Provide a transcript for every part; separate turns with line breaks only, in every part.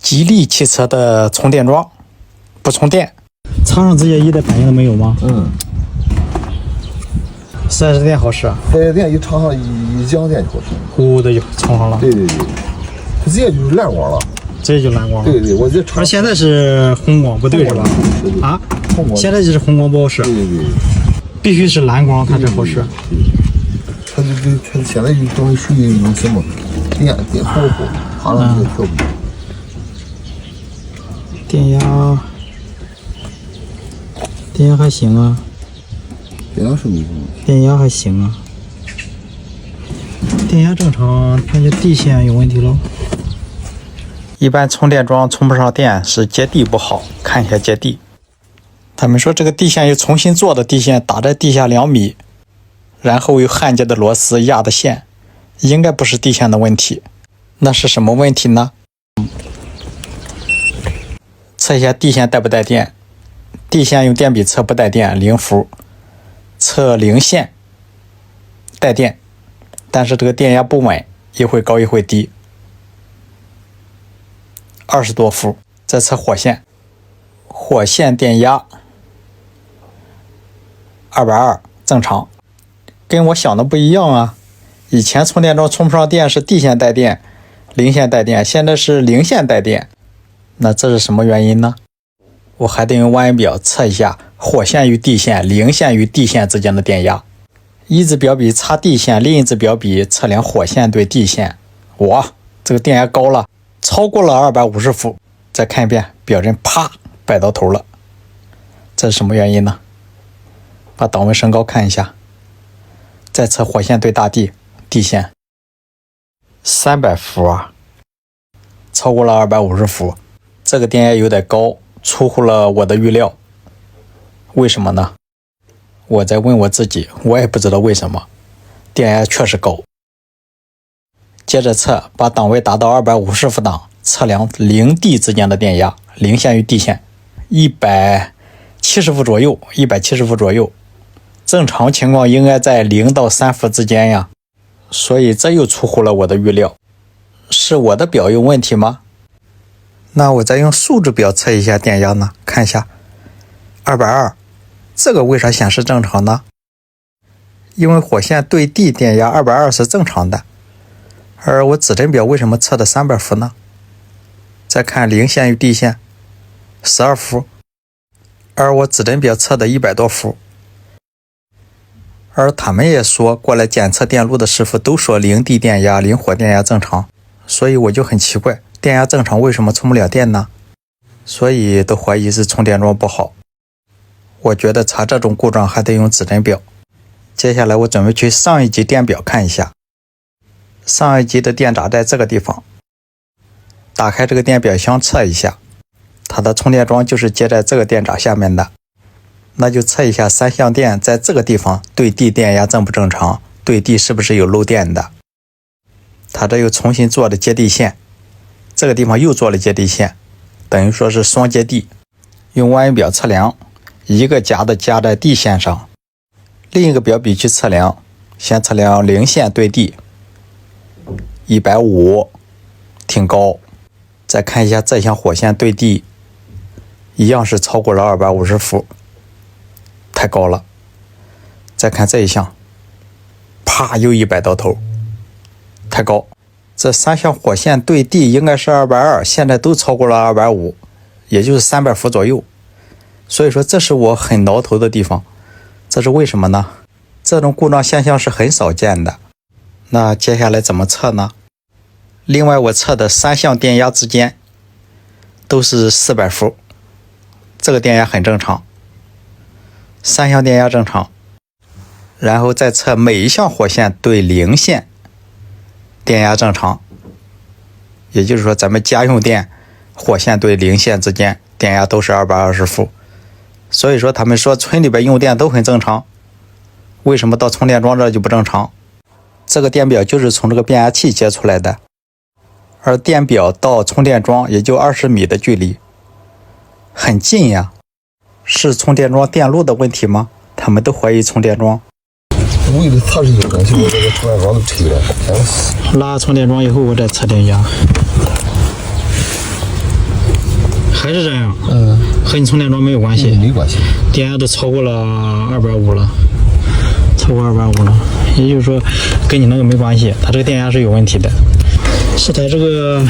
吉利汽车的充电桩不充电，插上直接一点反应都没有吗？4S店好使
？4S店一插上一降电就好使，
呼的就充上了。
对，它直接就是蓝光了，
直接就蓝光了。
对，我这插。
现在是红光不对是吧？
对
啊，
红光。
现在就是红光不好使。
对，
必须是蓝光它才好使。
它现在就等于属于那种什么电保护，插上就调不。
电压还行啊。
电压是没什么。
电压还行啊。电压正常，那就地线有问题喽。一般充电桩充不上电是接地不好，看一下接地。他们说这个地线又重新做的地线，打在地下2米，然后有焊接的螺丝压的线，应该不是地线的问题。那是什么问题呢？测一下地线带不带电。地线用电笔测不带电，0伏。测零线带电，但是这个电压不稳，一会高一会低，20多伏。再测火线，火线电压220正常，跟我想的不一样啊。以前充电桩充不上电是地线带电，零线带电，现在是零线带电，那这是什么原因呢？我还得用万元表测一下火线与地线、零线与地线之间的电压。一支表笔插地线，另一支表笔测量火线对地线。哇，这个电压高了，超过了250伏。再看一遍，表针啪摆到头了，这是什么原因呢？把档位升高看一下，再测火线对大地，地线300伏啊，超过了250伏，这个电压有点高，出乎了我的预料。为什么呢？我在问我自己，我也不知道为什么，电压确实高。接着测，把档位达到250伏档，测量零地之间的电压，零线与地线170伏左右，170伏左右。正常情况应该在0到3伏之间呀，所以这又出乎了我的预料。是我的表有问题吗？那我再用数值表测一下电压呢？看一下220，这个为啥显示正常呢？因为火线对地电压220是正常的，而我指针表为什么测的300伏呢？再看零线与地线12伏，而我指针表测的100多伏。而他们也说过来检测电路的师傅都说零地电压、零火电压正常，所以我就很奇怪，电压正常为什么充不了电呢？所以都怀疑是充电桩不好。我觉得查这种故障还得用指针表。接下来我准备去上一级电表看一下。上一级的电闸在这个地方，打开这个电表箱测一下，它的充电桩就是接在这个电闸下面的。那就测一下3相电在这个地方对地电压正不正常，对地是不是有漏电的。它这又重新做的接地线，这个地方又做了接地线，等于说是双接地。用万元表测量，一个夹在地线上，另一个表笔去测量，先测量零线对地150，挺高。再看一下这项火线对地，一样是超过了250伏，太高了。再看这一项，啪又100到头，太高。这3项火线对地应该是220，现在都超过了250，也就是300伏左右。所以说这是我很挠头的地方，这是为什么呢？这种故障现象是很少见的。那接下来怎么测呢？另外我测的3项电压之间都是400伏，这个电压很正常，3项电压正常。然后再测每一项火线对零线电压正常，也就是说咱们家用电火线对零线之间电压都是220伏。所以说他们说村里边用电都很正常，为什么到充电桩这就不正常？这个电表就是从这个变压器接出来的，而电表到充电桩也就20米的距离，很近呀。是充电桩电路的问题吗？他们都怀疑充电桩。
为了测这些东西，我这个充电桩都拆了。
拉充电桩以后我再测电压。还是这样，和你充电桩没有关系，
没关系，
电压都超过了250了，超过250了，也就是说跟你那个没关系，它这个电压是有问题的，是它这个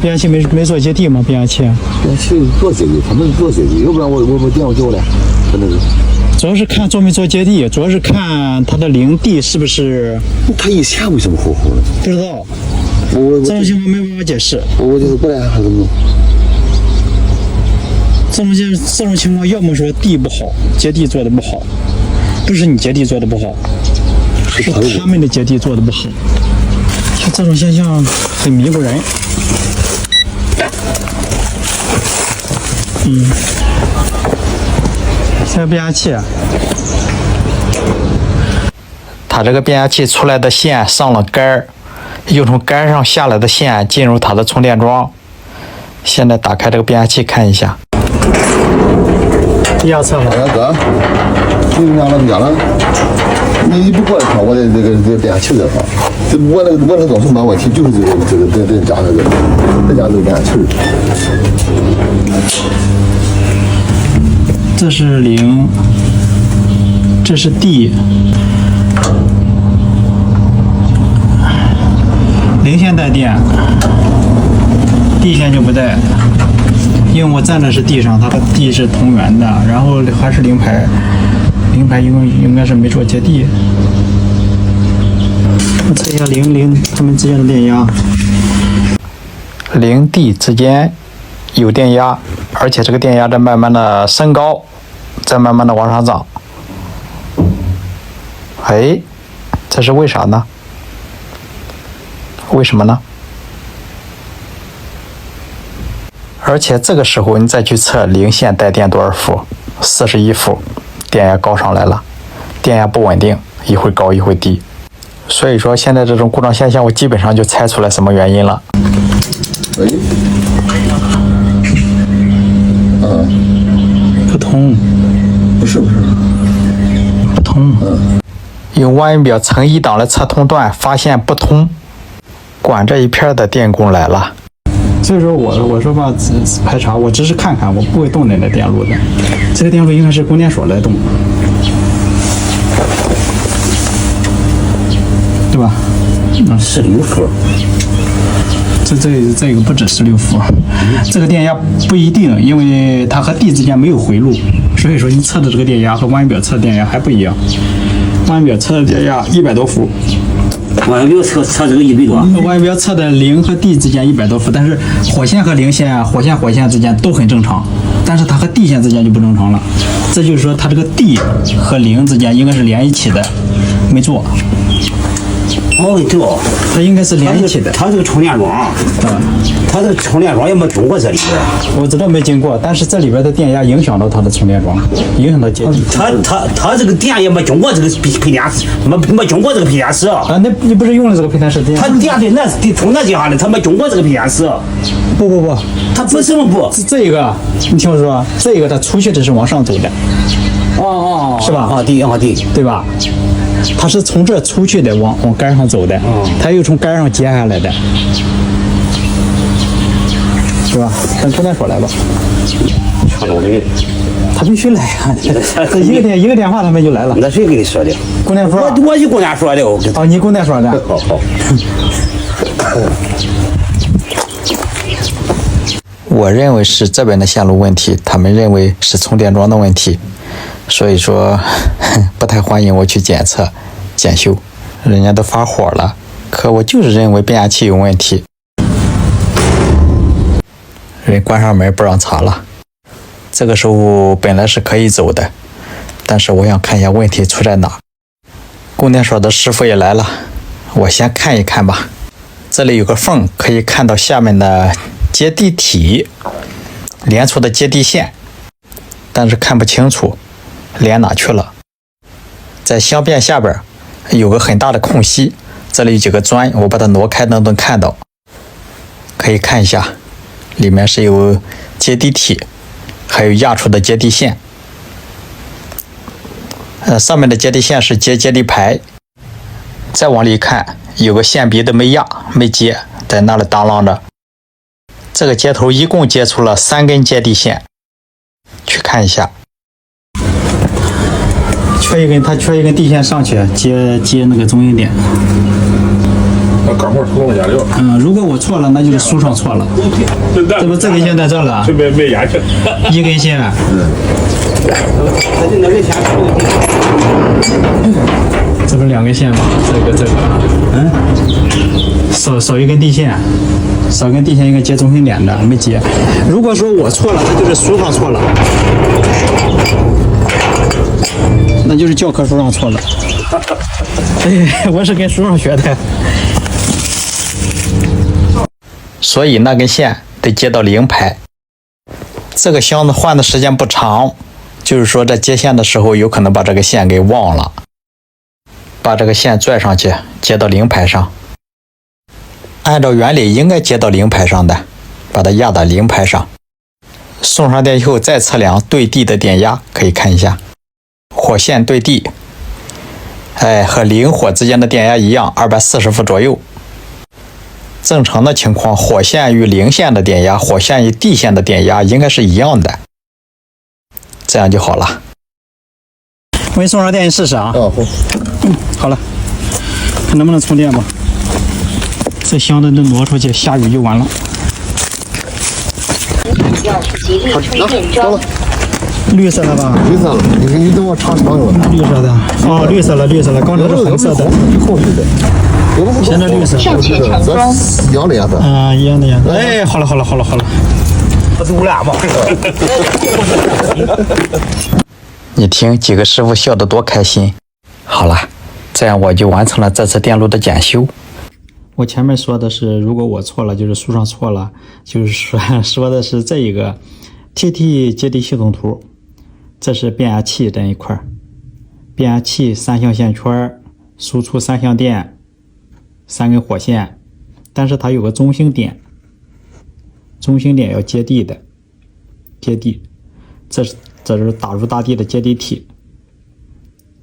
变压器没做接地吗？变压器
做接地，他们做接地，要不然我电话叫来，可能是。
主要是看做没做接地，主要是看它的零地是不是。
他以前为什么火候呢？
不知道，这种情况没办法解释。
我就是过来还是怎么弄？
这种情况，要么说地不好，接地做的不好，不是你接地做的不好，是他们的接地做的不好。这种现象很迷糊人。这个变压器，它这个变压器出来的线上了杆儿，又从杆上下来的线进入它的充电桩。现在打开这个变压器看一下。压测了，
哥，你俩了？你不过来看我的这个变压器这块，我那个总是没问题，就是这家这个变压器。
这是零，这是 D， 零线带电 ，D 线就不带，因为我站的是地上，它和地是同源的，然后还是零排应该是没做接地。我测一下零它们之间的电压，零 D 之间有电压，而且这个电压在慢慢的升高。再慢慢的往上涨，哎，这是为啥呢？为什么呢？而且这个时候你再去测零线带电多少伏，41伏，电压高上来了，电压不稳定，一会高一会低，所以说现在这种故障现象，我基本上就猜出来什么原因了。不通。
不是，
不通。用望远表乘1档来测通段，发现不通，管这一片的电工来了。所以说我说吧，排查我只是看看，我不会动那个电路的。这个电路应该是供电所来动，对吧
？16伏。
这个不止16伏，这个电压不一定，因为它和地之间没有回路，所以说你测的这个电压和望远表测的电压还不一样。望远表测的电压100多伏，
望远表测这个100多。
望远表测的零和地之间100多伏，但是火线和零线、火线之间都很正常，但是它和地线之间就不正常了。这就是说它这个地和零之间应该是连一起的，没做。
哦，对，
它应该是连一起的。
它这个充电桩，它这个充电桩也没经过这里边。
我知道没经过，但是这里边的电压影响到它的充电桩，影响到接地。
它这个电也没经过这个配电室，没经过这个配电室。
啊，那你不是用了这个配电室？
它电的那从那地方的，它没经过这个配电室。
不，
它不什么不？
这个你听我说，这个它出去的是往上走的。
哦，
是吧？
对
吧？它是从这出去的，往杆上走的，它又从杆上接下来的，是吧？等供电所来吧。他必须来啊！这一个电话他们就来了。
那谁给你说的？
供电所。
我一供电所的。
哦，你供电所的。
好。
我认为是这边的线路问题，他们认为是充电桩的问题。所以说不太欢迎我去检测检修，人家都发火了，可我就是认为变压器有问题。人关上门不让查了，这个时候本来是可以走的，但是我想看一下问题出在哪。供电所的师傅也来了，我先看一看吧。这里有个缝，可以看到下面的接地体连出的接地线，但是看不清楚连哪去了。在相变下边有个很大的空隙，这里有几个砖，我把它挪开能看到，可以看一下，里面是有接地体，还有压出的接地线。上面的接地线是接地排，再往里看有个线鼻子没压没接，在那里当啷着。这个接头一共接出了3根接地线，去看一下。缺一根，它缺一根地线上去接那个中心点。
把钢块冲了压料。
如果我错了，那就是书上错了。这不这根线在这了，
这边没压去。
一根线。这不是2根线吗？这个，少一根地线，少一根地线应该接中心点的，没接。如果说我错了，那就是书上错了，那就是教科书上错了。我是跟书上学的。所以那根线得接到0排。这个箱子换的时间不长，就是说在接线的时候有可能把这个线给忘了，把这个线拽上去接到0排上。按照原理应该接到0排上的，把它压到0排上。送上电以后再测量对地的电压，可以看一下火线对地，和零火之间的电压一样，240伏左右。正常的情况，火线与零线的电压，火线与地线的电压应该是一样的，这样就好了。我给你送上电，你试试啊。
好。
好了，看能不能充电吧。这箱子都挪出去，下雨就完了。绿色的吧？
绿色了，你等我尝尝了。
绿色的。哦，绿色了，刚才是红色的。现在绿色。
一样的颜色。
一样的颜色。好了。
不是我俩吗？
你听几个师傅笑得多开心。好了，这样我就完成了这次电路的检修。我前面说的是，如果我错了，就是书上错了，就是说的是这一个 TT 接地系统图，这是变压器这一块，变压器3象线圈，输出3相电，3根火线，但是它有个中心点，中心点要接地的，接地，这是打入大地的接地体，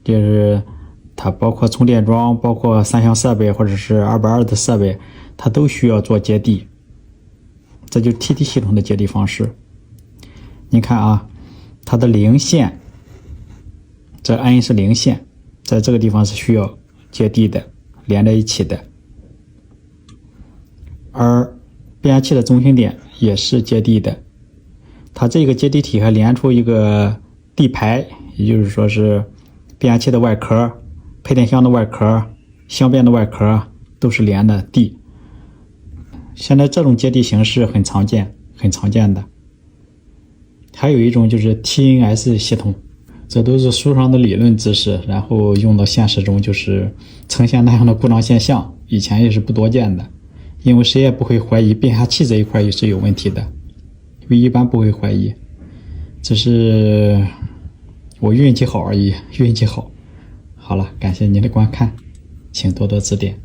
就是它包括充电桩，包括3项设备或者是220的设备，它都需要做接地，这就是 TT 系统的接地方式。你看啊，它的零线，这 N 是零线，在这个地方是需要接地的，连在一起的。而变压器的中心点也是接地的，它这个接地体还连出一个地排，也就是说是变压器的外壳、配电箱的外壳、相变的外壳都是连的地。现在这种接地形式很常见的。还有一种就是 TNS 系统，这都是书上的理论知识，然后用到现实中就是呈现那样的故障现象，以前也是不多见的。因为谁也不会怀疑变压器这一块也是有问题的，因为一般不会怀疑，只是我运气好而已，运气好。好了，感谢您的观看，请多多指点。